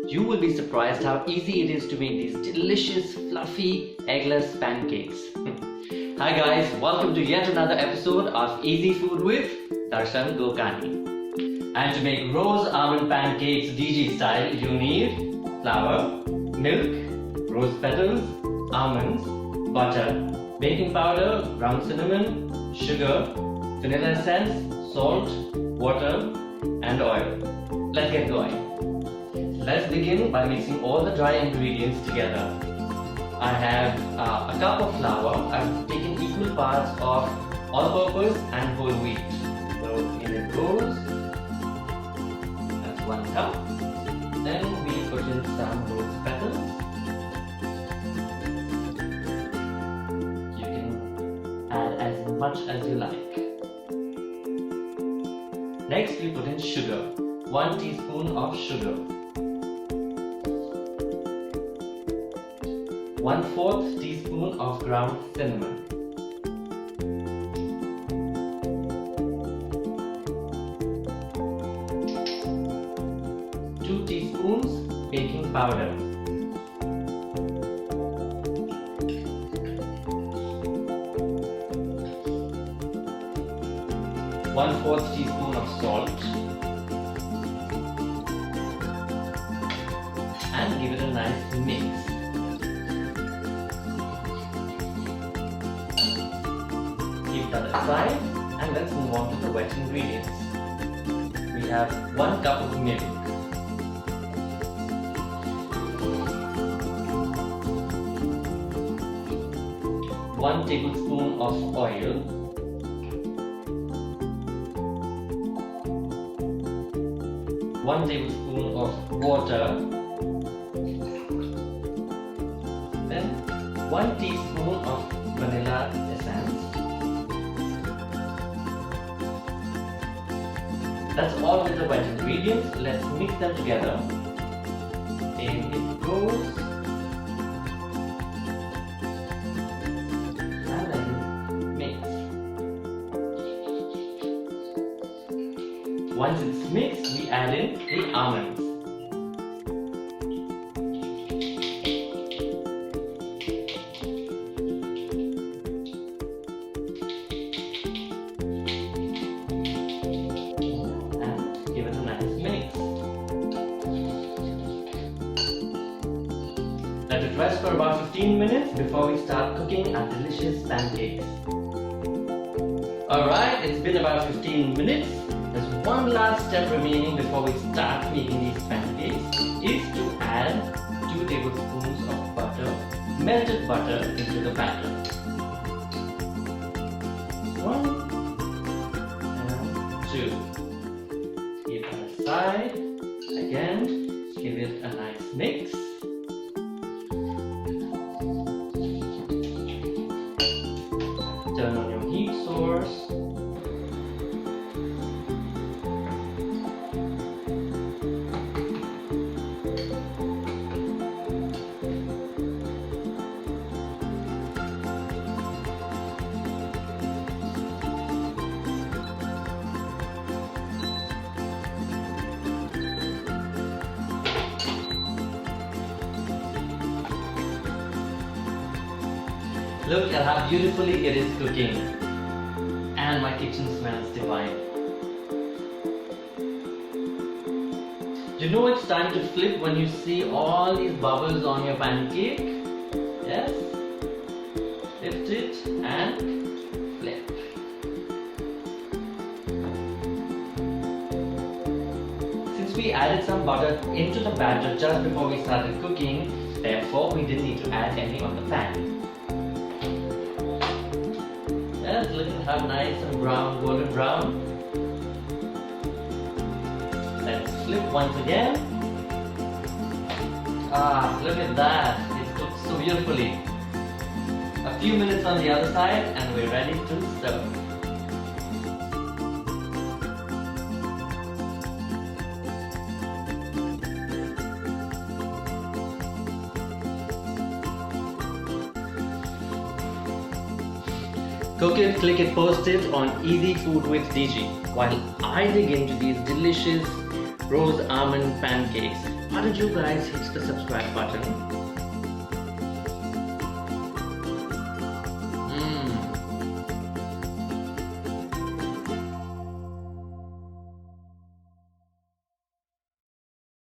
You will be surprised how easy it is to make these delicious, fluffy, eggless pancakes. Hi guys, welcome to yet another episode of Easy Food with Darshan Gokani. And to make rose almond pancakes DG style, you need flour, milk, rose petals, almonds, butter, baking powder, ground cinnamon, sugar, vanilla essence, salt, water, and oil. Let's get going. Let's begin by mixing all the dry ingredients together. I have a cup of flour. I've taken equal parts of all-purpose and whole wheat. So in it goes. That's 1 cup. Then we put in some rose petals. You can add as much as you like. Next we put in sugar. 1 teaspoon of sugar. 1/4 teaspoon of ground cinnamon. 2 teaspoons baking powder. 1/4 teaspoon of salt. And give it a nice mix. Keep that aside and let's move on to the wet ingredients. We have 1 cup of milk, 1 tablespoon of oil, 1 tablespoon of water, then 1 teaspoon of vanilla essence. That's all with the wet ingredients. Let's mix them together. In it goes. And let it mix. Once it's mixed, we add in the almonds. Let it rest for about 15 minutes before we start cooking our delicious pancakes. Alright, it's been about 15 minutes. There's one last step remaining before we start making these pancakes, is to add 2 tablespoons of butter, melted butter, into the batter. 1 and 2. Keep that aside. Again, give it a nice mix. Turn on your heat source. Look at how beautifully it is cooking, and my kitchen smells divine. You know it's time to flip when you see all these bubbles on your pancake. Yes? Lift it and flip. Since we added some butter into the batter just before we started cooking, therefore we didn't need to add any on the pan. Yes, look at how nice and brown, golden brown. Let's flip once again. Ah, look at that. It cooks so beautifully. A few minutes on the other side and we're ready to serve. Cook it, click it, post it on Easy Food with DG while I dig into these delicious rose almond pancakes. why don't you guys hit the subscribe button